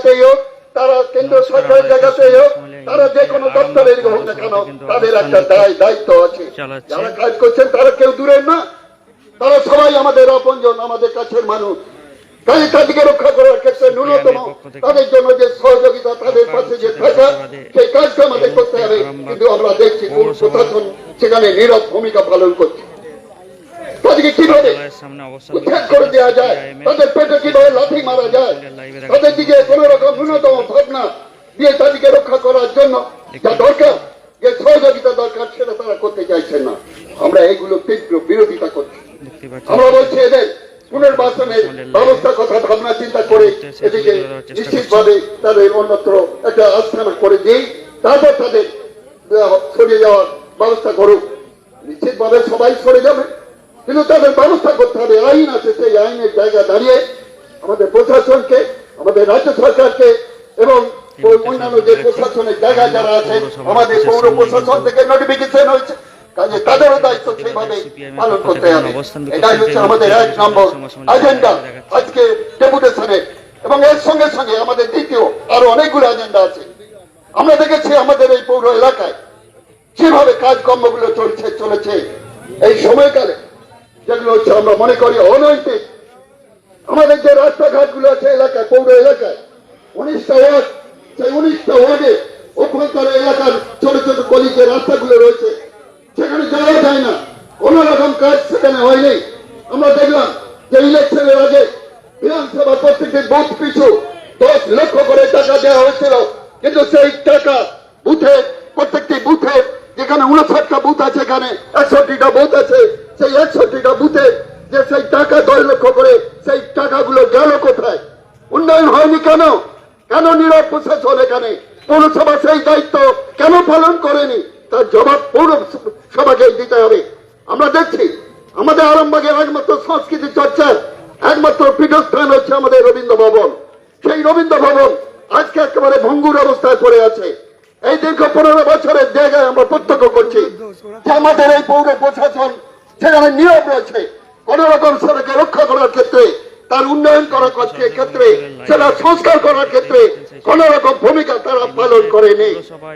জায়গাতেই হোক, তারা কেন্দ্র সরকারের জায়গাতেই হোক, তারা যে কোনো দপ্তরের হোক না কেন, তাদের একটা দায়িত্ব আছে। যারা কাজ করছেন তারা কেউ দূরের না, তারা সবাই আমাদের আপনজন, আমাদের কাছের মানুষ। কাজে তাদেরকে রক্ষা করার ক্ষেত্রে ন্যূনতম তাদের জন্য যে সহযোগিতা, তাদের পাশে যে থাকা, সেই কাজটা আমাদের করতে হবে। কিন্তু আমরা দেখছি প্রশাসন সেখানে নীরব ভূমিকা পালন করছে। তাদেরকে কিভাবে উচ্ছেদ করে দেওয়া যায়, তাদের পেটে কিভাবে লাথি মারা যায়, তাদের দিকে কোন রকম ন্যূনতম ভাবনা দিয়ে তাদেরকে রক্ষা করার জন্য যা দরকার, যে সহযোগিতা দরকার, সেটা তারা করতে চাইছেন না। আমরা এইগুলো তীব্র বিরোধিতা করছি। আমরা বলছি এদের পুনর্বাসনের ব্যবস্থার কথা ভাবনা চিন্তা করে এদিকে নিশ্চিতভাবে তাদের অন্যত্র একটা আস্থানা করে দিই, তারপর তাদের সরিয়ে যাওয়ার ব্যবস্থা করুক। নিশ্চিতভাবে সবাই সরে যাবে, কিন্তু তাদের ব্যবস্থা করতে হবে। আইন আছে, সেই আইনের জায়গা দাঁড়িয়ে আমাদের প্রশাসনকে, আমাদের রাজ্য সরকারকে এবং অন্যান্য যে প্রশাসনের জায়গা যারা আছে, আমাদের পৌর প্রশাসন থেকে নোটিফিকেশন হয়েছে, কাজে তাদেরও দায়িত্ব সেইভাবে পালন করতে হবে। এটাই হচ্ছে আমাদের 1 নম্বর এজেন্ডা আজকে ডেপুটেশনের। এবং এর সঙ্গে সঙ্গে আমাদের দ্বিতীয় আরো অনেকগুলো এজেন্ডা আছে। আমরা দেখেছি আমাদের এই পৌর এলাকায় যেভাবে কাজকর্মগুলো চলেছে এই সময়কালে, যেগুলো হচ্ছে আমরা মনে করি অনৈতিক। আমাদের যে রাস্তাঘাট গুলো আছে এলাকায়, পৌর এলাকায় 19টা ওয়ার্ড, সেই 19টা ওয়ার্ডে অভ্যন্তর এলাকার ছোট ছোট গলি যে রাস্তাগুলো রয়েছে, সেখানে যাওয়া যায় না, কোন রকম কাজ সেখানে হয়নি। আমরা দেখলাম যে ইলেকশনের আগে বিধানসভা প্রত্যেকটি বুথ পিছু 10 লক্ষ করে টাকা দেওয়া হয়েছিল, কিন্তু সেই টাকা বুথে, প্রত্যেকটি বুথে, যেখানে 59টা বুথ আছে, এখানে 61টা বুথ আছে, সেই 61টা বুথে যে সেই টাকা 10 লক্ষ করে, সেই টাকাগুলো গেল কোথায়? উন্নয়ন হয়নি কেন? কেন নীরব প্রশাসন? এখানে পৌরসভা সেই দায়িত্ব কেন পালন করেনি? তার জবাব পৌরসভাকে দিতে হবে। আমরা দেখছি আমাদের আরামবাগের একমাত্র সংস্কৃতি চর্চার একমাত্র পীঠস্থান হচ্ছে আমাদের রবীন্দ্র ভবন। সেই রবীন্দ্র ভবন আজকে একেবারে ভঙ্গুর অবস্থায় পড়ে আছে। এই দীর্ঘ 15 বছরের জায়গায় আমরা প্রত্যক্ষ করছি যে আমাদের এই পৌর প্রশাসন সেখানে নীরব রয়েছে। কোন রকম সেটাকে রক্ষা করার ক্ষেত্রে, তার উন্নয়ন করার ক্ষেত্রে, সেটা সংস্কার করার ক্ষেত্রে কোন রকম ভূমিকা তারা পালন করেনি।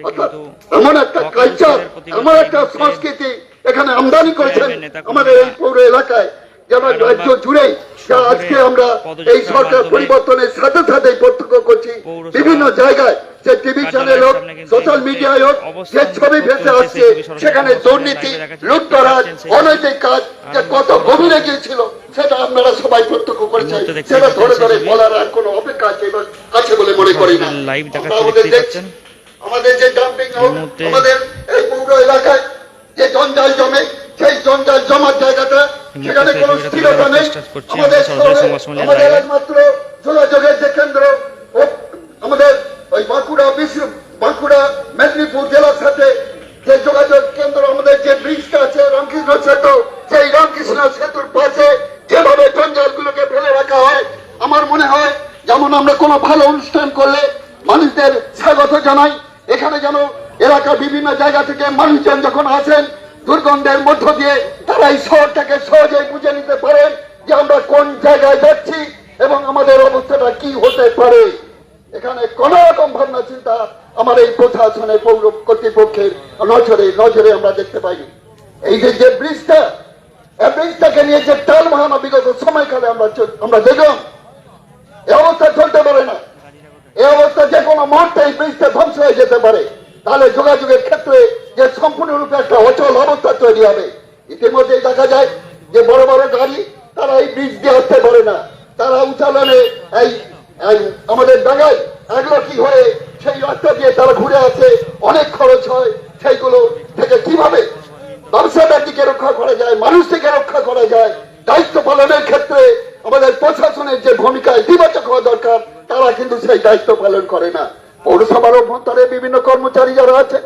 অর্থাৎ এমন একটা কালচার, এমন একটা সংস্কৃতি এখানে আমদানি করেছেন আমাদের এই পৌর এলাকায়, যেমন রাজ্য জুড়ে যা আজকে আমরা এই সরকার পরিবর্তনের সাথে সাথে প্রত্যক্ষ করছি। বিভিন্ন জায়গায়, যে টিভি চ্যানেল হোক, সোশ্যাল মিডিয়ায় হোক, যে ছবি ভেসে আসছে, সেখানে দুর্নীতি, লুটতরাজ, অনৈতিক কাজ যে কত গভীরে গিয়েছিল সেটা আপনারা সবাই প্রত্যক্ষ করেছেন। সেটা ধরে ধরে বলার আর কোনো অপেক্ষা আছে বলে মনে করি না। আমাদের যে ডাম্পিং হোক, আমাদের এই পৌর এলাকায় যে জঞ্জাল জমে, সেই জঞ্জাল জমার জায়গাটা, সেখানে কোনো স্থিরতা নেই। আমাদের একমাত্র যোগাযোগের যে কেন্দ্র, আমাদের ওই বাঁকুড়া মেদিনীপুর জেলার সাথে যে যোগাযোগ কেন্দ্র, আমাদের যে ব্রিজটা আছে রামকৃষ্ণ সেতু, সেই রামকৃষ্ণ সেতুর পাশে যেভাবে জঞ্জাল গুলোকে ফেলে রাখা হয়, আমার মনে হয় যেমন আমরা কোনো ভালো অনুষ্ঠান করলে মানুষদের স্বাগত জানাই, এখানে যেন এলাকার বিভিন্ন জায়গা থেকে মানুষজন যখন আসেন, দুর্গন্ধের মধ্য দিয়ে তারা এই শহরটাকে সহজেই বুঝে নিতে পারেন যে আমরা কোন জায়গায় যাচ্ছি এবং আমাদের অবস্থাটা কি হতে পারে। এখানে কোন রকম ভাবনা চিন্তা আমার এই প্রশাসনের পৌর কর্তৃপক্ষের নজরে আমরা দেখতে পাইনি। এই যে ব্রিজটা, এই ব্রিজটাকে নিয়ে যে টাল বাহানা বিগত সময়কালে আমরা দেখলাম, এই অবস্থা চলতে পারে না। এই অবস্থা যে কোনো মুহূর্তে এই ব্রিজটা ধ্বংস হয়ে যেতে পারে, তাহলে যোগাযোগের ক্ষেত্রে যে সম্পূর্ণরূপে একটা অচল অবস্থা তৈরি হবে। ইতিমধ্যেই দেখা যায় যে বড় বড় গাড়ি তারা এই ব্রিজ দিয়ে আসতে পারে না, তারা উচ্চালনে এই আমাদের ডাঙ্গায় একলক্ষী হয়ে সেই রাস্তা দিয়ে তারা ঘুরে আসে, অনেক খরচ হয়। সেইগুলো থেকে কিভাবে ব্যবসাটার দিকে রক্ষা করা যায়, মানুষ থেকে রক্ষা করা যায়, দায়িত্ব পালনের ক্ষেত্রে আমাদের প্রশাসনের যে ভূমিকা ইতিবাচক হওয়া দরকার, তারা কিন্তু সেই দায়িত্ব পালন করে না। পৌরসভার অভ্যন্তরে বিভিন্ন কর্মচারী যারা আছে,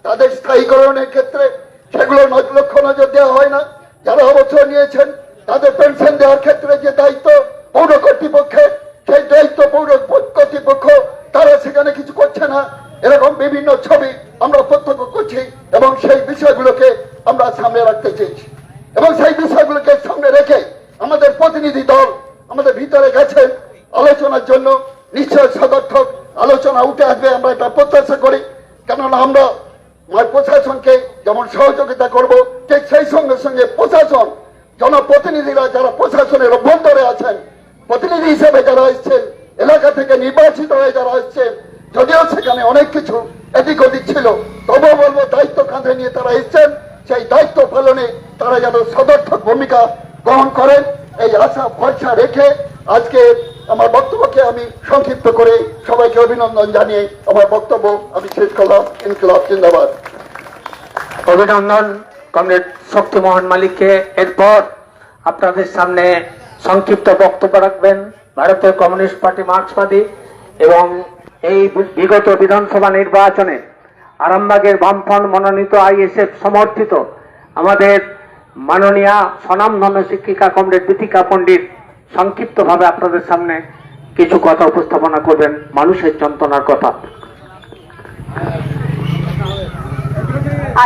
তাদের স্থায়ীকরণের ক্ষেত্রে সেগুলো লক্ষ্য নজর দেওয়া হয় না। যারা অবসর নিয়েছেন তাদের পেনশন দেওয়ার ক্ষেত্রে যে দায়িত্ব পৌর কর্তৃপক্ষের, সেই দায়িত্ব পৌর কর্তৃপক্ষ তারা সেখানে কিছু করছে না। এরকম বিভিন্ন ছবি আমরা প্রত্যক্ষ করছি এবং সেই বিষয়গুলোকে আমরা সামনে রাখতে চেয়েছি এবং সেই বিষয়গুলোকে সামনে রেখে আমাদের প্রতিনিধি দল আমাদের ভিতরে গেছেন আলোচনার জন্য। নিশ্চয় সদর সদর্থক আলোচনা উঠে আসবে, আমরা এটা প্রত্যাশা করি। কেননা আমরা প্রশাসনকে যেমন সহযোগিতা করব, ঠিক সেই সঙ্গে সঙ্গে প্রশাসন, জনপ্রতিনিধিরা যারা প্রশাসনের অভ্যন্তরে আছেন, প্রতিনিধি হিসেবে যারা এসছেন, এলাকা থেকে নির্বাচিত হয়ে যারা এসছেন, যদিও সেখানে অনেক কিছু এদিক ওদিক ছিল, তবুও বলবো দায়িত্ব কাঁধে নিয়ে তারা এসছেন, সেই দায়িত্ব পালনে তারা যেন সদর্থক ভূমিকা গ্রহণ করেন, এই আশা ভরসা রেখে আজকে আমার বক্তব্যকে আমি সংক্ষিপ্ত করে সবাইকে অভিনন্দন জানিয়ে আমার বক্তব্য আমি শেষ করলাম। ইনকিলাব জিন্দাবাদ। অভিনন্দন কমরেড শক্তিমোহন মালিককে। এরপর আপনাদের সামনে সংক্ষিপ্ত বক্তব্য রাখবেন ভারতীয় কমিউনিস্ট পার্টি মার্ক্সবাদী এবং এই বিগত বিধানসভা নির্বাচনে আরামবাগের বামফ্রন্ট মনোনীত আইএসএফ সমর্থিত আমাদের মাননীয়া স্বনামধন্য শিক্ষিকা কমরেড বিথিকা পণ্ডিত সংক্ষিপ্তভাবে আপনাদের সামনে কিছু কথা উপস্থাপনা করবেন, মানুষের যন্ত্রণার কথা।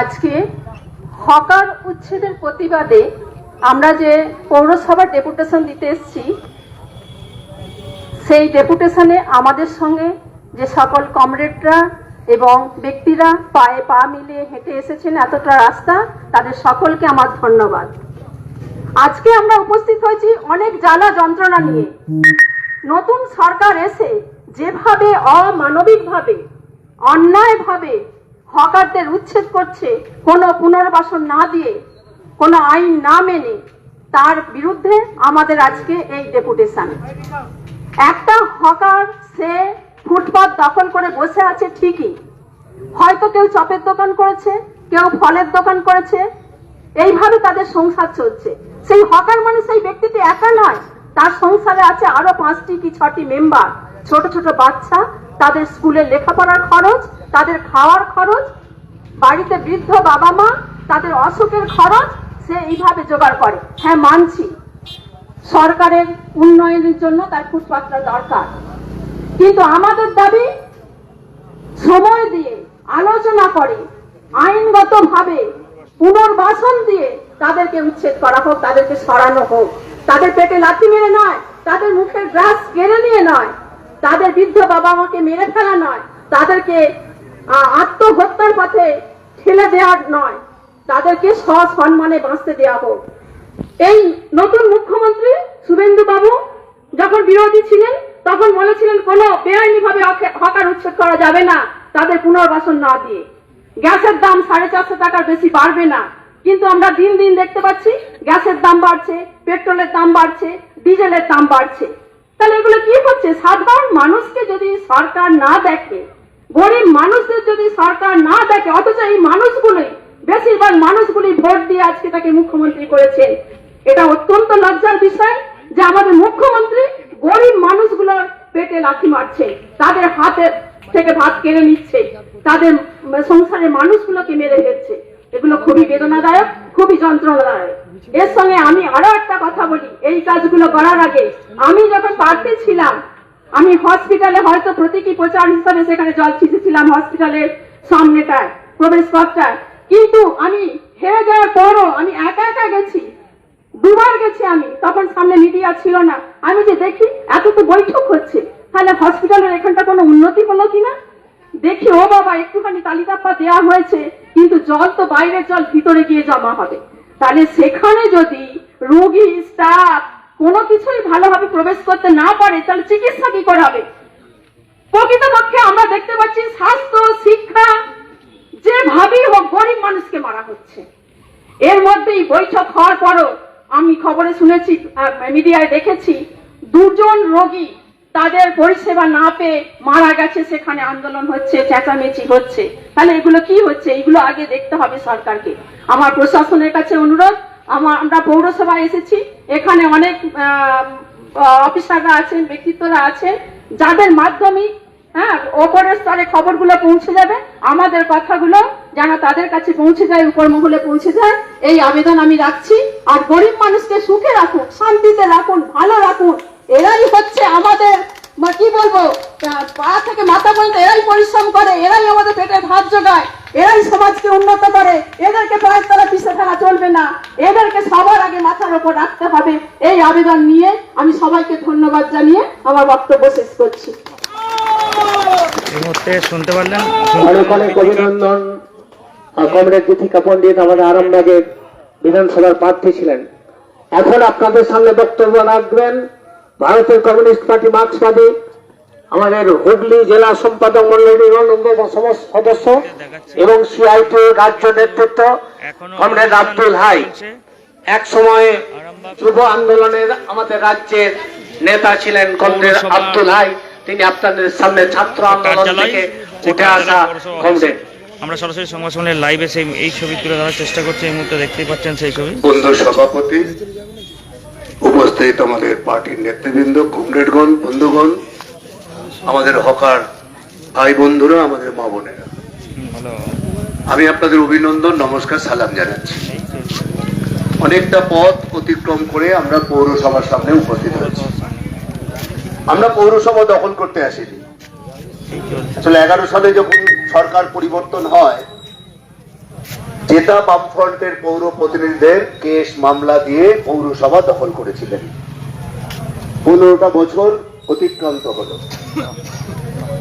আজকে হকার উচ্ছেদের প্রতিবাদে আমরা যে পৌরসভার ডেপুটেশন দিতে এসেছি, সেই ডেপুটেশনে আমাদের সঙ্গে যে সকল কমরেডরা এবং ব্যক্তিরা পায়ে পা মিলিয়ে হেঁটে এসেছেন এতটা রাস্তা, তাদের সকলকে আমার ধন্যবাদ। আজকে আমরা উপস্থিত হয়েছি অনেক জ্বালা যন্ত্রণা নিয়ে। নতুন সরকার এসে যেভাবে অমানবিকভাবে অন্যায়ভাবে হকারদের উচ্ছেদ করছে, কোনো পুনর্বাসন না দিয়ে, কোনো আইন না মেনে, তার বিরুদ্ধে আমাদের আজকে এই ডেপুটেশন। একটা হকার সে ফুটপাত দখল করে বসে আছে ঠিকই, হয়তো কেউ চপের দোকান করেছে, কেউ ফলের দোকান করেছে, এইভাবে তাদের সংসার চলছে। সেই হকার মানে সেই ব্যক্তিটি একা নয়, তার সংসারে আছে আরো 5টি কি 6টি মেম্বার, ছোট ছোট বাচ্চা, তাদের স্কুলের লেখাপড়ার খরচ, তাদের খাওয়ার খরচ, বাড়িতে বৃদ্ধ বাবা মা, তাদের অসুখের খরচ সে এইভাবে জোগাড় করে। হ্যাঁ, মানছি সরকারের উন্নয়নের জন্য তার ফুটপাতটা দরকার, কিন্তু আমাদের দাবি সময় দিয়ে আলোচনা করে আইনগতভাবে পুনর্বাসন দিয়ে তাদেরকে উচ্ছেদ করা হোক, তাদেরকে সরানো হোক। তাদের পেটে লাথি মেরে নয়, তাদের মুখের গ্রাস কেড়ে নিয়ে নয়, তাদের বৃদ্ধ বাবা মাকে মেরে ফেলা নয়, তাদেরকে আত্মহত্যার পথে ঠেলে দেওয়ার নয়, তাদেরকে সসম্মানে বাঁচতে দেওয়া হোক। এই নতুন মুখ্যমন্ত্রী শুভেন্দু বাবু যখন বিরোধী ছিলেন তখন বলেছিলেন কোনো বেআইনি ভাবে হকার উচ্ছেদ করা যাবে না তাদের পুনর্বাসন না দিয়ে। গ্যাসের দাম 450 টাকার বেশি বাড়বে না, কিন্তু আমরা দিন দিন দেখতে পাচ্ছি গ্যাসের দাম বাড়ছে, পেট্রোলের দাম বাড়ছে, ডিজেলের দাম বাড়ছে। তাহলে এগুলো কি হচ্ছে? সাধারণ মানুষকে যদি সরকার না দেখে, গরিব মানুষদের যদি সরকার না দেখে, অথচ এই মানুষগুলোই, বেশিরভাগ মানুষগুলি ভোট দিয়ে আজকে তাকে মুখ্যমন্ত্রী করেছেন। এটা অত্যন্ত লজ্জার বিষয় যে আমাদের মুখ্যমন্ত্রী গরিব মানুষগুলোর পেটে লাথি মারছে, তাদের হাতে থেকে ভাত কেড়ে নিচ্ছে, তাদের সংসারের মানুষগুলোকে মেরে ফেলছে। এগুলো খুবই বেদনাদায়ক, খুবই যন্ত্রণাদায়ক। এর সঙ্গে আমি আরো একটা কথা বলি, এই কাজগুলো করার আগে আমি যখন প্রার্থী ছিলাম, আমি হসপিটালে হয়তো প্রতীকী প্রচার হিসাবে সেখানে জল ছিটেছিলাম হসপিটালের সামনেটায়, প্রবেশ পথটায়, কিন্তু আমি হেরে যাওয়ার পরও আমি একা একা গেছি, 2 বার গেছি আমি, তখন সামনে মিডিয়া ছিল না। আমি যে দেখি এত তো বৈঠক হচ্ছে, তাহলে হসপিটালের এখানটা কোনো উন্নতি হলো কিনা দেখি, ও বাবা একটুখানি তালিকাপ্পা দেওয়া হয়েছে, কিন্তু জল তো বাইরের জল ভিতরে গিয়ে জমা হবে। তাহলে সেখানে যদি রোগী স্টাফ কোনো কিছুই ভালোভাবে প্রবেশ করতে না পারে, তাহলে চিকিৎসা কি করে হবে? প্রকৃতপক্ষে আমরা দেখতে পাচ্ছি স্বাস্থ্য, শিক্ষা, যেভাবেই হোক গরিব মানুষকে মারা হচ্ছে। এর মধ্যেই বৈঠক হওয়ার পরও আমি খবরে শুনেছি, মিডিয়ায় দেখেছি, 2 জন রোগী তাদের পরিষেবা না পেয়ে মারা গেছে, সেখানে আন্দোলন হচ্ছে, চেঁচামেচি হচ্ছে। তাহলে এগুলো কি হচ্ছে? এগুলো আগে দেখতে হবে সরকারকে। আমার প্রশাসনের কাছে অনুরোধ, আমরা পৌরসভায় এসেছি, এখানে অনেক অফিসাররা আছেন, ব্যক্তিত্বরা আছেন, যাদের মাধ্যমে ওপরের স্তরে খবরগুলো পৌঁছে যাবে, আমাদের কথাগুলো যেন তাদের কাছে পৌঁছে যায়, উপর মহলে পৌঁছে যায়, এই আবেদন আমি রাখছি। আর গরিব মানুষকে সুখে রাখুন, শান্তিতে রাখুন, ভালো রাখুন। এরাই হচ্ছে আমাদের, কি বলবো, পা থেকে মাথা পর্যন্ত এরাই পরিশ্রম করে, এরাই আমাদের পেটে ভাত জোগায়, এরাই সমাজকে উন্নত করে। এদেরকে পায়ের তলা পিছিয়ে ফেলা চলবে না, এদেরকে সবার আগে মাথার উপর রাখতে হবে। এই আবেদন নিয়ে আমি সবাইকে ধন্যবাদ জানিয়ে আমার বক্তব্য শেষ করছি। এই মুহূর্তে শুনতে পারলেন। অনেক অনেক অভিনন্দন। কমরেড দীপিকা পণ্ডিত আমাদের আরামবাগের বিধানসভার প্রার্থী ছিলেন। এখন আপনাদের সামনে বক্তব্য রাখবেন ভারতের কমিউনিস্ট পার্টি মার্ক্সবাদী আমাদের হুগলি জেলা সম্পাদক মন্ডলীর অন্যতম সদস্য এবং সিআইটি রাজ্য নেতৃত্ব কমরেড আব্দুল হাই, এক সময় যুব আন্দোলনের আমাদের রাজ্যের নেতা ছিলেন কমরেড আব্দুল হাই। তিনি আপনাদের সামনে ছাত্র আন্দোলন থেকে উঠে আসা কমরেড। আমরা সরাসরি সংবাদ সম্মেলনের লাইভে এই ছবি তুলে ধরার চেষ্টা করছি। এই মুহূর্তে দেখতেই পাচ্ছেন সেই ছবি। বন্ধু সভাপতি, উপস্থিত আমাদের পার্টির নেতৃবৃন্দ, কমরেডগণ, বন্ধুগণ, আমাদের হকার ভাই বন্ধুরা, আমাদের মা বোনেরা, আমি আপনাদের অভিনন্দন, নমস্কার, সালাম জানাচ্ছি। অনেকটা পথ অতিক্রম করে আমরা পৌরসভার সামনে উপস্থিত হয়েছি। আমরা পৌরসভা দখল করতে আসিনি। আসলে 11 সালে যখন সরকার পরিবর্তন হয়, জেতা বামফ্রন্টের পৌর প্রতিনিধিদের কেস মামলা দিয়ে পৌরসভা দখল করেছিলেন। 15টা বছর অতিক্রান্ত হলো।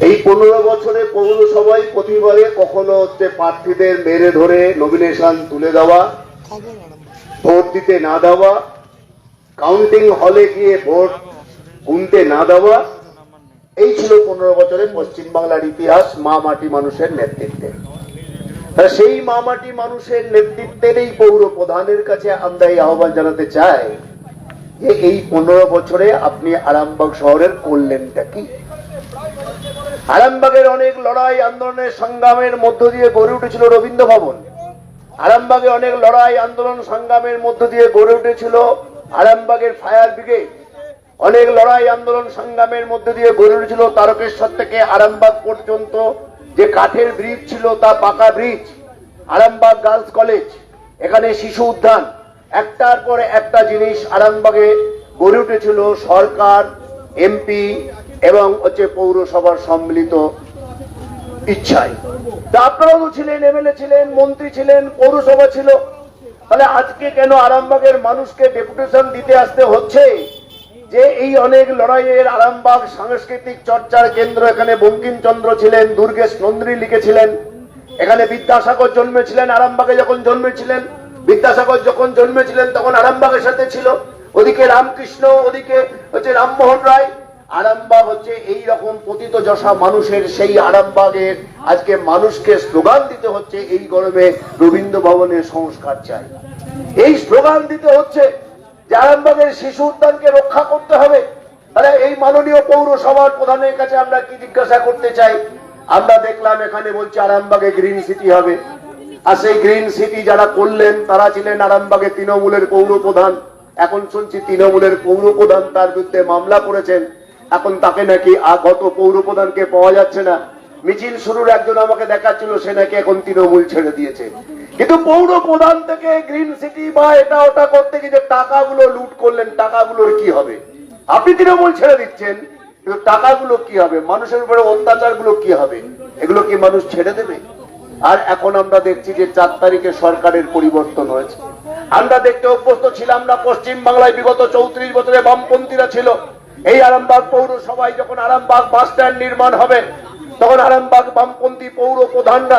এই 15 বছরে পৌরসভায় প্রতিবারে কখনো হচ্ছে প্রার্থীদের মেরে ধরে নমিনেশন তুলে দেওয়া, ভোট দিতে না দেওয়া, কাউন্টিং হলে গিয়ে ভোট গুনতে না দেওয়া, এই ছিল 15 বছরে পশ্চিমবাংলার ইতিহাস মা মাটি মানুষের নেতৃত্বে। সেই মা মাটি মানুষের নেতৃত্বের এই পৌর প্রধানের কাছে আমরা এই আহ্বান জানাতে চাই যে এই 15 বছরে আপনি আরামবাগ শহরের করলেনটা কি? আরামবাগের অনেক লড়াই আন্দোলনের সংগ্রামের মধ্য দিয়ে গড়ে উঠেছিল রবীন্দ্র ভবন। আরামবাগে অনেক লড়াই আন্দোলন সংগ্রামের মধ্য দিয়ে গড়ে উঠেছিল আরামবাগের ফায়ার ব্রিগেড। অনেক লড়াই আন্দোলন সংগ্রামের মধ্য দিয়ে গড়ে উঠেছিল তারকেশ্বর থেকে আরামবাগ পর্যন্ত যে কাঠের ব্রিজ ছিল তা পাকা ব্রিজ। আরামবাগ গার্লস কলেজ, এখানে শিশু উদ্যান, একটার পর একটা জিনিস আরামবাগে গড়ে উঠেছিল সরকার, এমপি এবং হচ্ছে পৌরসভার সম্মিলিত ইচ্ছায়। তা আপনারাও ছিলেন, এমএলএ ছিলেন, মন্ত্রী ছিলেন, পৌরসভা ছিল। তাহলে আজকে কেন আরামবাগের মানুষকে ডেপুটেশন দিতে আসতে হচ্ছে যে এই অনেক লড়াইয়ের আরামবাগ সাংস্কৃতিক চর্চার কেন্দ্র? এখানে বঙ্কিমচন্দ্র ছিলেন, দুর্গেশ নন্দিনী লিখেছিলেন, এখানে বিদ্যাসাগর জন্মেছিলেন। আরামবাগে যখন জন্মেছিলেন, বিদ্যাসাগর যখন জন্মেছিলেন তখন আরামবাগের সাথে ছিল। ওদিকে রামকৃষ্ণ, ওদিকে হচ্ছে রামমোহন রায়। আরামবাগ হচ্ছে এই রকম পতিত যশা মানুষের সেই আরামবাগের আজকে মানুষকে স্লোগান দিতে হচ্ছে এই গরমে রবীন্দ্র ভবনের সংস্কার চাই। এই স্লোগান দিতে হচ্ছে যে আরামবাগের শিশু উদ্যানকে রক্ষা করতে হবে। তাহলে এই মাননীয় পৌরসভার প্রধানের কাছে আমরা কি জিজ্ঞাসা করতে চাই? আমরা দেখলাম এখানে বলছে আরামবাগে গ্রিন সিটি হবে। আর সেই গ্রিন সিটি যারা করলেন তারা ছিলেন আরামবাগে তৃণমূলের পৌর প্রধান। এখন শুনছি তৃণমূলের পৌর প্রধান তার বিরুদ্ধে মামলা করেছেন। এখন তাকে নাকি গত পৌর প্রধানকে পাওয়া যাচ্ছে না। মিছিল শুরুর একজন আমাকে দেখাচ্ছিল, সে নাকি এখন তৃণমূল ছেড়ে দিয়েছে। কিন্তু পৌর প্রধান থেকে গ্রিন সিটি বা এটা ওটা করতে গিয়ে যে টাকাগুলো লুট করলেন, টাকাগুলোর কি হবে? আপনি তৃণমূল ছেড়ে দিচ্ছেন, কিন্তু টাকাগুলো কি হবে? মানুষের উপরে অত্যাচারগুলো কি হবে? এগুলো কি মানুষ ছেড়ে দেবে? আর এখন আমরা দেখছি যে 4 তারিখে সরকারের পরিবর্তন হয়েছে। আমরা দেখতে অভ্যস্ত ছিলাম না পশ্চিম বাংলায় বিগত 34 বছরে বামপন্থীরা ছিল। এই আরামবাগ পৌরসভায় যখন আরামবাগ বাস স্ট্যান্ড নির্মাণ হবে তখন আরামবাগ বামপন্থী পৌর প্রধানরা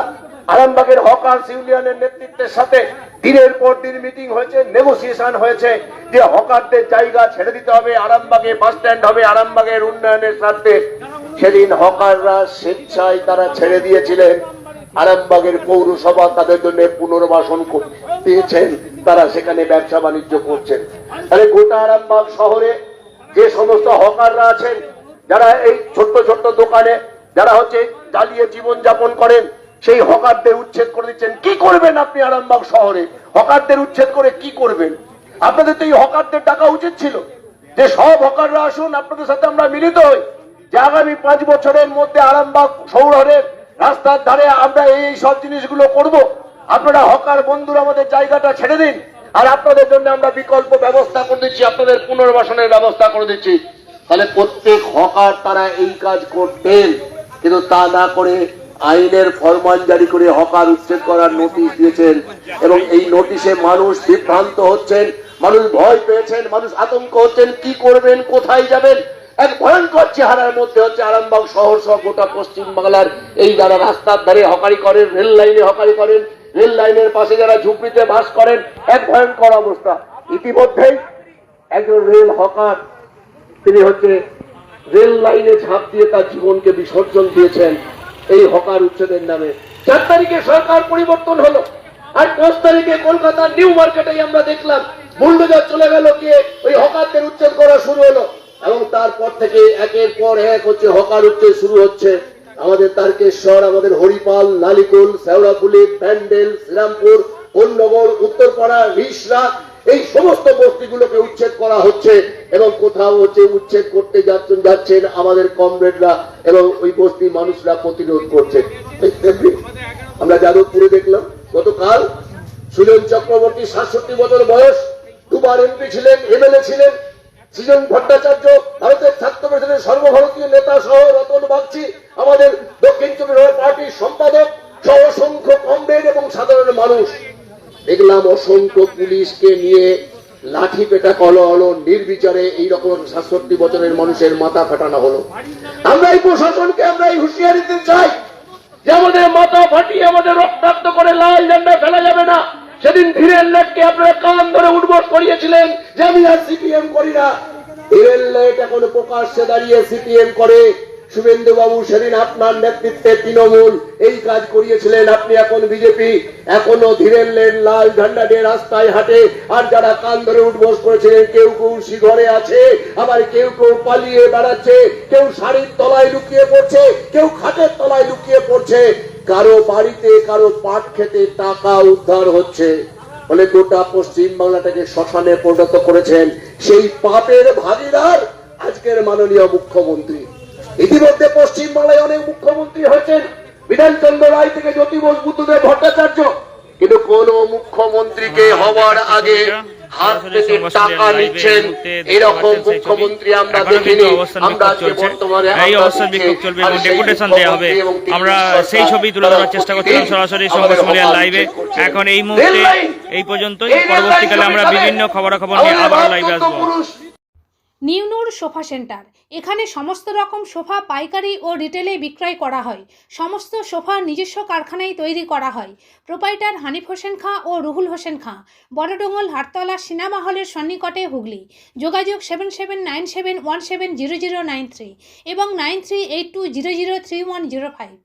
আরামবাগের হকার্স ইউনিয়নের নেতৃত্বের সাথে দিনের পর দিন মিটিং হয়েছে, নেগোসিয়েশন হয়েছে যে হকারদের জায়গা ছেড়ে দিতে হবে, আরামবাগে বাস স্ট্যান্ড হবে আরামবাগের উন্নয়নের স্বার্থে। সেদিন হকাররা স্বেচ্ছায় তারা ছেড়ে দিয়েছিলেন। আরামবাগের পৌরসভা তাদের জন্য পুনর্বাসন দিয়েছেন, তারা সেখানে ব্যবসা বাণিজ্য করছেন। তাহলে গোটা আরামবাগ শহরে যে সমস্ত হকাররা আছেন, যারা এই ছোট্ট ছোট্ট দোকানে যারা হচ্ছে জ্বালিয়ে জীবন যাপন করেন, সেই হকারদের উচ্ছেদ করে দিচ্ছেন। কি করবেন আপনি আরামবাগ শহরে? হকারদের উচ্ছেদ করে কি করবেন? আপনাদের তো এই হকারদের ডাকা উচিত ছিল যে সব হকাররা আসুন, আপনাদের সাথে আমরা মিলিত হই, যে আগামী 5 বছরের মধ্যে আরামবাগ শহরের রাস্তার ধারে আমরা এই সব জিনিসগুলো করব। আপনারা হকার বন্ধুরা আমাদের জায়গাটা ছেড়ে দিন, আর আপনাদের জন্য আমরা বিকল্প ব্যবস্থা করে দিচ্ছি, আপনাদের পুনর্বাসনের ব্যবস্থা করে দিচ্ছি। তাহলে প্রত্যেক হকার তারা এই কাজ করতেন, কিন্তু তা না করে আইনের ফরমান জারি করে হকার উচ্ছেদ করার নোটিশ দিয়েছেন। এবং এই নোটিশে মানুষ বিভ্রান্ত হচ্ছেন, মানুষ ভয় পেয়েছেন, মানুষ আতঙ্ক হচ্ছেন, কি করবেন, কোথায় যাবেন। এক ভয়ঙ্কর চেহারার মধ্যে হচ্ছে আরামবাগ শহর সহ গোটা পশ্চিম বাংলার এই যারা রাস্তার ধারে হকারি করেন, রেল লাইনে হকারি করেন, রেল লাইনের পাশে যারা ঝুপড়িতে বাস করেন, এক ভয়ঙ্কর অবস্থা। ইতিমধ্যেই একজন রেল হকার তিনি হচ্ছে রেল লাইনে ঝাঁপ দিয়ে তার জীবনকে বিসর্জন দিয়েছেন এই হকার উচ্ছেদের নামে। 4 তারিখে সরকার পরিবর্তন হলো, আর 5 তারিখে কলকাতার নিউ মার্কেটে আমরা দেখলাম বুলডোজার চলে গেল, গিয়ে ওই হকারদের উচ্ছেদ করা শুরু হলো, এবং তারপর থেকে একের পর এক হচ্ছে হকার উচ্ছেদ শুরু হচ্ছে। আমাদের তারকেশ্বর, আমাদের হরিপাল, নালিকুল, শেওড়াফুলি, ব্যান্ডেল, শ্রীরামপুর, কোন্নগর, উত্তরপাড়া, রিসরা, এই সমস্ত বস্তিগুলোকে উচ্ছেদ করা হচ্ছে, এবং কোথাও হচ্ছে উচ্ছেদ করতে যাচ্ছেন আমাদের কমরেডরা, এবং ওই বস্তি মানুষরা প্রতিরোধ করছে। আমরা যাদবপুরে দেখলাম গতকাল সুজন চক্রবর্তী 67 বছর বয়স, 2বার এমপি ছিলেন, এমএলএ ছিলেন। সৃজন ভট্টাচার্য ভারতের ছাত্র পরিষদের সর্বভারতীয় নেতা সহ, রতন বাগচি আমাদের দক্ষিণ চব্বিশ পরগনা পার্টির সম্পাদক সহ অসংখ্য কমরেড এবং সাধারণ মানুষ। দেখলাম অসংখ্য পুলিশকে নিয়ে লাঠি পেটা করা হলো, নির্বিচারে এইরকম 67 বছরের মানুষের মাথা ফাটানো হলো। আমরা এই প্রশাসনকে আমরা এই হুঁশিয়ারি দিতে চাই যে আমাদের মাথা ফাটিয়ে আমাদের রক্তাক্ত করে লাল ঝান্ডা ফেলা যাবে না। সেদিন ধীরেন লেটকে আপনারা কান ধরে উঠবোস করিয়েছিলেন যে আমি আর সিপিএম করি না। ধীরেন লেট এখন প্রকাশ্যে দাঁড়িয়ে সিপিএম করে। শুভেন্দু বাবু সেদিন আপনার নেতৃত্বে তৃণমূল এই কাজ করিয়েছিলেন, আপনি এখন বিজেপি। এখনো ধীরেন লেট লাল ঝান্ডা নিয়ে রাস্তায় হাঁটে, আর যারা কান ধরে উঠবোস করেছিলেন কেউ কেউ শিঘরে আছে, আবার কেউ কেউ পালিয়ে বেড়াচ্ছে, কেউ শাড়ির তলায় লুকিয়ে পড়ছে, কেউ খাটের তলায় লুকিয়ে পড়ছে, কারো বাড়িতে কারো পাট খেতে টাকা উদ্ধার হচ্ছে। বলে গোটা পশ্চিম বাংলাটাকে শ্মশানে পরিণত করেছেন সেই পাপের ভাগীদার আজকের মাননীয় মুখ্যমন্ত্রী। ইতিমধ্যে পশ্চিম বাংলায় অনেক মুখ্যমন্ত্রী হয়েছেন, বিধানচন্দ্র রায় থেকে জ্যোতি বসু, বুদ্ধদেব ভট্টাচার্য, কিন্তু কোন মুখ্যমন্ত্রীকে হওয়ার আগে হাত থেকে টাকা নিচ্ছেন এরকম মুখ্যমন্ত্রী আমরা দেখিনি। আমরা আজকে বর্তমানে এই অবস্থার বিক্ষোভ চলবে এবং ডেপুটেশন দেওয়া হবে। আমরা সেই ছবি তুলে ধরার চেষ্টা করছিলাম সরাসরি সংবাদ সম্মেলন লাইভে। এখন এই মুহূর্তে এই পর্যন্তই। পরবর্তীকালে আমরা বিভিন্ন খবরাখবর নিয়ে আবার লাইভে আসবো। নিউ নূর সোফা সেন্টার, এখানে সমস্ত রকম সোফা পাইকারি ও রিটেলে বিক্রয় করা হয়। সমস্ত সোফা নিজস্ব কারখানায় তৈরি করা হয়। প্রোপাইটার হানিফ হোসেন খাঁ ও রুহুল হোসেন খাঁ, বড়ডোঙ্গল, হাটতলা, সিনেমা হলের সন্নিকটে, হুগলি। যোগাযোগ 7797170093 এবং 9382003105।